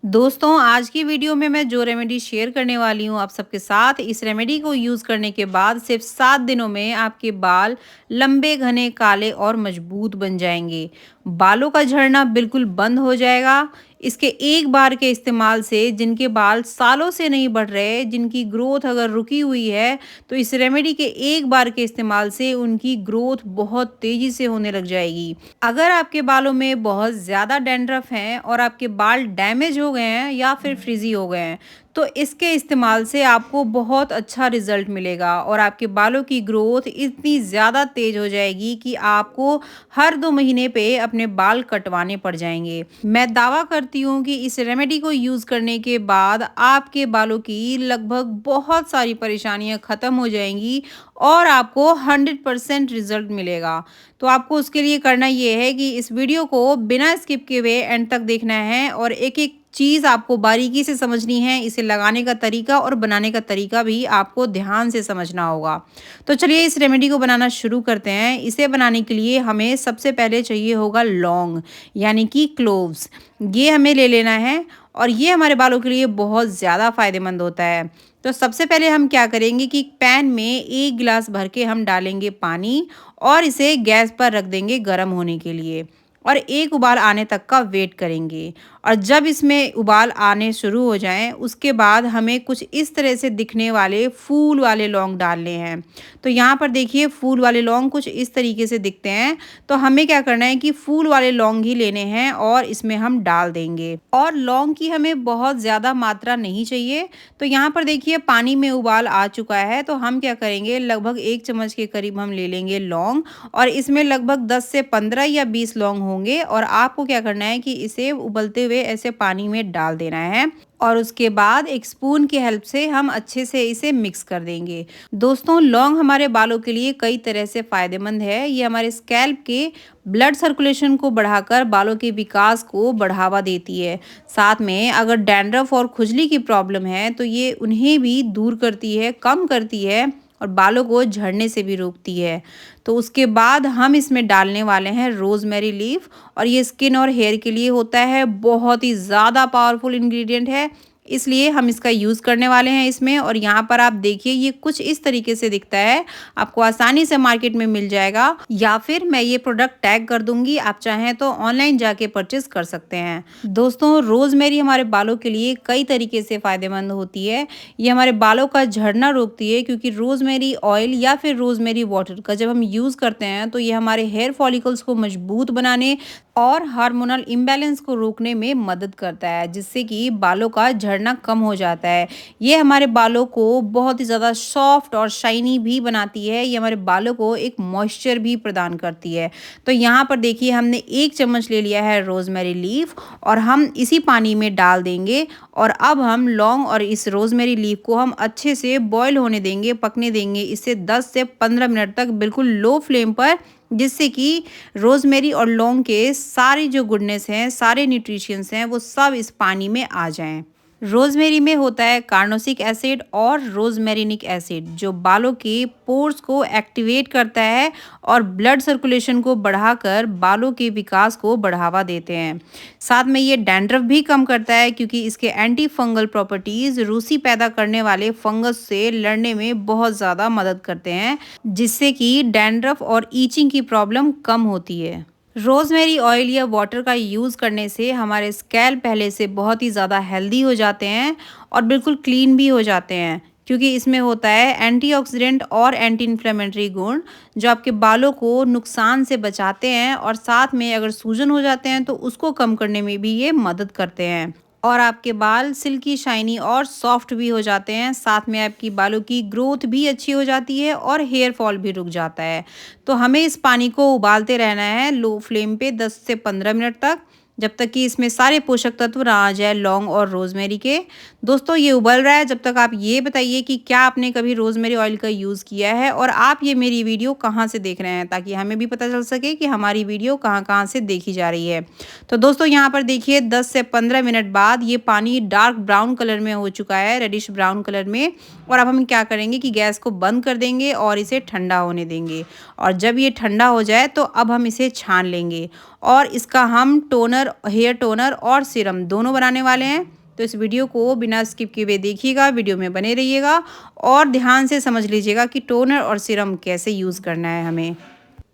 दोस्तों, आज की वीडियो में मैं जो रेमेडी शेयर करने वाली हूँ आप सबके साथ, इस रेमेडी को यूज़ करने के बाद सिर्फ 7 दिनों में आपके बाल लंबे, घने, काले और मजबूत बन जाएंगे। बालों का झड़ना बिल्कुल बंद हो जाएगा। इसके एक बार के इस्तेमाल से जिनके बाल सालों से नहीं बढ़ रहे, जिनकी ग्रोथ अगर रुकी हुई है, तो इस रेमेडी के एक बार के इस्तेमाल से उनकी ग्रोथ बहुत तेज़ी से होने लग जाएगी। अगर आपके बालों में बहुत ज़्यादा डैंड्रफ हैं और आपके बाल डैमेज हो गए हैं या फिर फ्रिजी हो गए हैं, तो इसके इस्तेमाल से आपको बहुत अच्छा रिजल्ट मिलेगा और आपके बालों की ग्रोथ इतनी ज़्यादा तेज़ हो जाएगी कि आपको हर 2 महीने पे अपने बाल कटवाने पड़ जाएंगे। मैं दावा करती हूँ कि इस रेमेडी को यूज़ करने के बाद आपके बालों की लगभग बहुत सारी परेशानियाँ ख़त्म हो जाएंगी और आपको 100% रिजल्ट मिलेगा। तो आपको उसके लिए करना ये है कि इस वीडियो को बिना स्किप किए हुए एंड तक देखना है और एक-एक चीज़ आपको बारीकी से समझनी है। इसे लगाने का तरीका और बनाने का तरीका भी आपको ध्यान से समझना होगा। तो चलिए इस रेमेडी को बनाना शुरू करते हैं। इसे बनाने के लिए हमें सबसे पहले चाहिए होगा लौंग, यानी कि क्लोव्स। ये हमें ले लेना है और ये हमारे बालों के लिए बहुत ज़्यादा फ़ायदेमंद होता है। तो सबसे पहले हम क्या करेंगे कि पैन में 1 गिलास भर के हम डालेंगे पानी और इसे गैस पर रख देंगे गर्म होने के लिए और एक उबाल आने तक का वेट करेंगे। और जब इसमें उबाल आने शुरू हो जाएं, उसके बाद हमें कुछ इस तरह से दिखने वाले फूल वाले लौंग डालने हैं। तो यहाँ पर देखिए फूल वाले लौंग कुछ इस तरीके से दिखते हैं। तो हमें क्या करना है कि फूल वाले लौंग ही लेने हैं और इसमें हम डाल देंगे। और लौंग की हमें बहुत ज़्यादा मात्रा नहीं चाहिए। तो यहाँ पर देखिए पानी में उबाल आ चुका है, तो हम क्या करेंगे, लगभग 1 चम्मच के करीब हम ले लेंगे लौंग और इसमें लगभग 10 से 15 या 20 लौंग होंगे और आपको क्या करना है कि इसे उबलते हुए ऐसे पानी में डाल देना है और उसके बाद एक स्पून की हेल्प से हम अच्छे से इसे मिक्स कर देंगे। दोस्तों, लौंग हमारे बालों के लिए कई तरह से फ़ायदेमंद है। ये हमारे स्कैल्प के ब्लड सर्कुलेशन को बढ़ाकर बालों के विकास को बढ़ावा देती है। साथ में अगर डैंड्रफ और खुजली की प्रॉब्लम है तो ये उन्हें भी दूर करती है, कम करती है और बालों को झड़ने से भी रोकती है। तो उसके बाद हम इसमें डालने वाले हैं रोज़मेरी लीफ और ये स्किन और हेयर के लिए होता है बहुत ही ज़्यादा पावरफुल इंग्रेडिएंट है, इसलिए हम इसका यूज़ करने वाले हैं इसमें। और यहाँ पर आप देखिए ये कुछ इस तरीके से दिखता है, आपको आसानी से मार्केट में मिल जाएगा या फिर मैं ये प्रोडक्ट टैग कर दूंगी, आप चाहें तो ऑनलाइन जाके परचेज कर सकते हैं। दोस्तों, रोज़मेरी हमारे बालों के लिए कई तरीके से फ़ायदेमंद होती है। ये हमारे बालों का झड़ना रोकती है क्योंकि रोज़मेरी ऑयल या फिर रोज़मेरी वाटर का जब हम यूज़ करते हैं तो ये हमारे हेयर फॉलिकल्स को मजबूत बनाने और हार्मोनल इम्बैलेंस को रोकने में मदद करता है, जिससे कि बालों का झड़ना कम हो जाता है। ये हमारे बालों को बहुत ही ज़्यादा सॉफ्ट और शाइनी भी बनाती है। ये हमारे बालों को एक मॉइस्चर भी प्रदान करती है। तो यहाँ पर देखिए हमने 1 चम्मच ले लिया है रोज़मेरी लीफ और हम इसी पानी में डाल देंगे और अब हम लौंग और इस रोज़मेरी लीफ को हम अच्छे से बॉयल होने देंगे, पकने देंगे इसे 10 से 15 मिनट तक बिल्कुल लो फ्लेम पर, जिससे कि रोज़मेरी और लौंग के सारी जो गुडनेस हैं, सारे न्यूट्रिशंस हैं, वो सब इस पानी में आ जाएं। रोज़मेरी में होता है कार्नोसिक एसिड और रोज़मेरिनिक एसिड, जो बालों के पोर्स को एक्टिवेट करता है और ब्लड सर्कुलेशन को बढ़ाकर बालों के विकास को बढ़ावा देते हैं। साथ में ये डैंड्रफ भी कम करता है क्योंकि इसके एंटी फंगल प्रॉपर्टीज़ रूसी पैदा करने वाले फंगस से लड़ने में बहुत ज़्यादा मदद करते हैं, जिससे कि डैंड्रफ और ईचिंग की प्रॉब्लम कम होती है। रोज़मेरी ऑयल या वाटर का यूज़ करने से हमारे स्कैल्प पहले से बहुत ही ज़्यादा हेल्दी हो जाते हैं और बिल्कुल क्लीन भी हो जाते हैं, क्योंकि इसमें होता है एंटीऑक्सीडेंट और एंटी इन्फ्लेमेटरी गुण, जो आपके बालों को नुकसान से बचाते हैं और साथ में अगर सूजन हो जाते हैं तो उसको कम करने में भी ये मदद करते हैं और आपके बाल सिल्की, शाइनी और सॉफ्ट भी हो जाते हैं। साथ में आपकी बालों की ग्रोथ भी अच्छी हो जाती है और हेयर फॉल भी रुक जाता है। तो हमें इस पानी को उबालते रहना है लो फ्लेम पे 10 से 15 मिनट तक, जब तक कि इसमें सारे पोषक तत्व ना आ जाए लौंग और रोज़मेरी के। दोस्तों, ये उबल रहा है, जब तक आप ये बताइए कि क्या आपने कभी रोज़मेरी ऑयल का यूज़ किया है और आप ये मेरी वीडियो कहाँ से देख रहे हैं, ताकि हमें भी पता चल सके कि हमारी वीडियो कहाँ-कहाँ से देखी जा रही है। तो दोस्तों, यहाँ पर देखिए 10 से 15 मिनट बाद ये पानी डार्क ब्राउन कलर में हो चुका है, रेडिश ब्राउन कलर में। और अब हम क्या करेंगे कि गैस को बंद कर देंगे और इसे ठंडा होने देंगे और जब ये ठंडा हो जाए तो अब हम इसे छान लेंगे और इसका हम टोनर हेयर टोनर और सीरम दोनों बनाने वाले हैं। तो इस वीडियो को बिना स्किप किए हुए देखिएगा, वीडियो में बने रहिएगा और ध्यान से समझ लीजिएगा कि टोनर और सीरम कैसे यूज़ करना है हमें।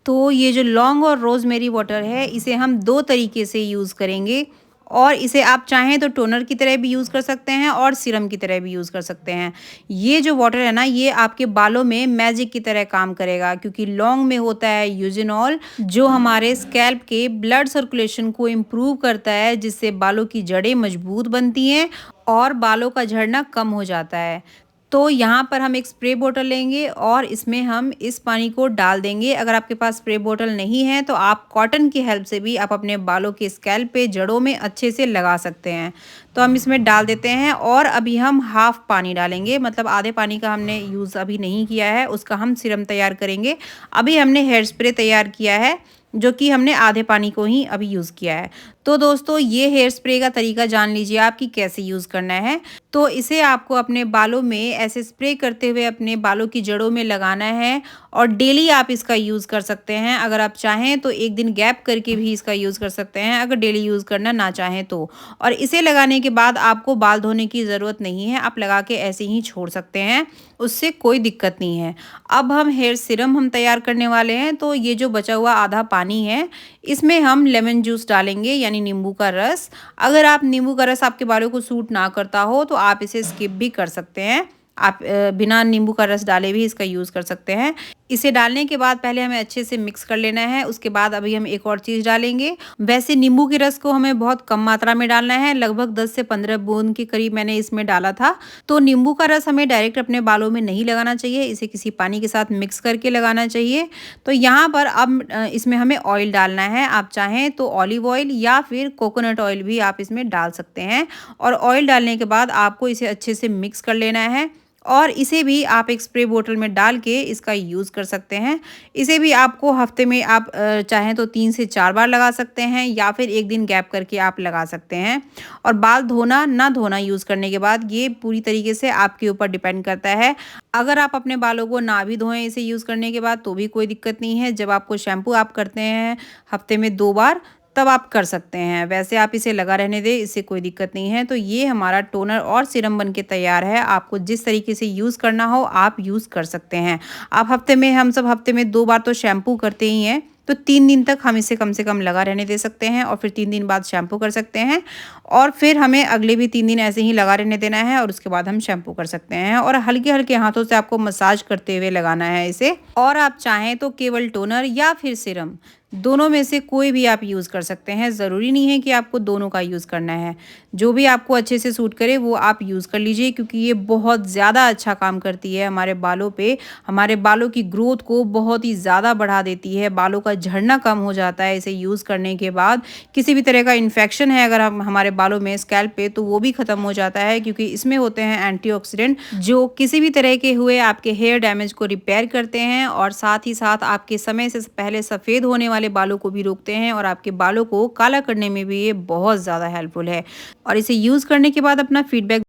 तो ये जो लौंग और रोज़मेरी वाटर है, इसे हम 2 तरीके से यूज़ करेंगे और इसे आप चाहें तो टोनर की तरह भी यूज़ कर सकते हैं और सीरम की तरह भी यूज़ कर सकते हैं। ये जो वाटर है ना, ये आपके बालों में मैजिक की तरह काम करेगा, क्योंकि लौंग में होता है यूजेनॉल, जो हमारे स्कैल्प के ब्लड सर्कुलेशन को इम्प्रूव करता है, जिससे बालों की जड़ें मजबूत बनती हैं और बालों का झड़ना कम हो जाता है। तो यहाँ पर हम एक स्प्रे बोतल लेंगे और इसमें हम इस पानी को डाल देंगे। अगर आपके पास स्प्रे बोतल नहीं है तो आप कॉटन की हेल्प से भी आप अपने बालों के स्कैल्प पे जड़ों में अच्छे से लगा सकते हैं। तो हम इसमें डाल देते हैं और अभी हम हाफ़ पानी डालेंगे, मतलब आधे पानी का हमने यूज़ अभी नहीं किया है, उसका हम सीरम तैयार करेंगे। अभी हमने हेयर स्प्रे तैयार किया है, जो कि हमने आधे पानी को ही अभी यूज़ किया है। तो दोस्तों, ये हेयर स्प्रे का तरीका जान लीजिए आप कि कैसे यूज़ करना है। तो इसे आपको अपने बालों में ऐसे स्प्रे करते हुए अपने बालों की जड़ों में लगाना है और डेली आप इसका यूज़ कर सकते हैं। अगर आप चाहें तो एक दिन गैप करके भी इसका यूज़ कर सकते हैं, अगर डेली यूज़ करना ना चाहें तो। और इसे लगाने के बाद आपको बाल धोने की ज़रूरत नहीं है, आप लगा के ऐसे ही छोड़ सकते हैं, उससे कोई दिक्कत नहीं है। अब हम हेयर सीरम हम तैयार करने वाले हैं। तो ये जो बचा हुआ आधा पानी है, इसमें हम लेमन जूस डालेंगे, यानी नींबू का रस। अगर आप नींबू का रस आपके बालों को सूट ना करता हो तो आप इसे स्किप भी कर सकते हैं। आप बिना नींबू का रस डाले भी इसका यूज़ कर सकते हैं। इसे डालने के बाद पहले हमें अच्छे से मिक्स कर लेना है। उसके बाद अभी हम एक और चीज़ डालेंगे। वैसे नींबू के रस को हमें बहुत कम मात्रा में डालना है, लगभग 10 से 15 बूंद के करीब मैंने इसमें डाला था। तो नींबू का रस हमें डायरेक्ट अपने बालों में नहीं लगाना चाहिए, इसे किसी पानी के साथ मिक्स करके लगाना चाहिए। तो यहाँ पर अब इसमें हमें ऑयल डालना है। आप चाहें तो ऑलिव ऑयल या फिर कोकोनट ऑयल भी आप इसमें डाल सकते हैं। और ऑयल डालने के बाद आपको इसे अच्छे से मिक्स कर लेना है और इसे भी आप एक स्प्रे बोतल में डाल के इसका यूज़ कर सकते हैं। इसे भी आपको हफ्ते में आप चाहें तो 3 से 4 बार लगा सकते हैं या फिर एक दिन गैप करके आप लगा सकते हैं। और बाल धोना ना धोना यूज़ करने के बाद ये पूरी तरीके से आपके ऊपर डिपेंड करता है। अगर आप अपने बालों को ना भी धोएं इसे यूज़ करने के बाद तो भी कोई दिक्कत नहीं है। जब आपको शैम्पू आप करते हैं हफ्ते में 2 बार, तब आप कर सकते हैं। वैसे आप इसे लगा रहने दें, इससे कोई दिक्कत नहीं है। तो ये हमारा टोनर और सीरम बन के तैयार है। आपको जिस तरीके से यूज़ करना हो आप यूज़ कर सकते हैं। आप हम सब हफ्ते में 2 बार तो शैम्पू करते ही हैं, तो 3 दिन तक हम इसे कम से कम लगा रहने दे सकते हैं और फिर 3 दिन बाद शैम्पू कर सकते हैं और फिर हमें अगले भी 3 दिन ऐसे ही लगा रहने देना है और उसके बाद हम शैम्पू कर सकते हैं। और हल्के-हल्के हाथों से आपको मसाज करते हुए लगाना है इसे। और आप चाहें तो केवल टोनर या फिर सीरम, दोनों में से कोई भी आप यूज़ कर सकते हैं। ज़रूरी नहीं है कि आपको दोनों का यूज़ करना है। जो भी आपको अच्छे से सूट करे वो आप यूज़ कर लीजिए, क्योंकि ये बहुत ज़्यादा अच्छा काम करती है हमारे बालों पे। हमारे बालों की ग्रोथ को बहुत ही ज़्यादा बढ़ा देती है, बालों का झड़ना कम हो जाता है इसे यूज़ करने के बाद। किसी भी तरह का इन्फेक्शन है अगर हम हमारे बालों में स्कैल्प पे, तो वो भी ख़त्म हो जाता है, क्योंकि इसमें होते हैं एंटीऑक्सीडेंट, जो किसी भी तरह के हुए आपके हेयर डैमेज को रिपेयर करते हैं और साथ ही साथ आपके समय से पहले सफ़ेद होने वाले बालों को भी रोकते हैं और आपके बालों को काला करने में भी ये बहुत ज़्यादा हेल्पफुल है। और इसे यूज़ करने के बाद अपना फीडबैक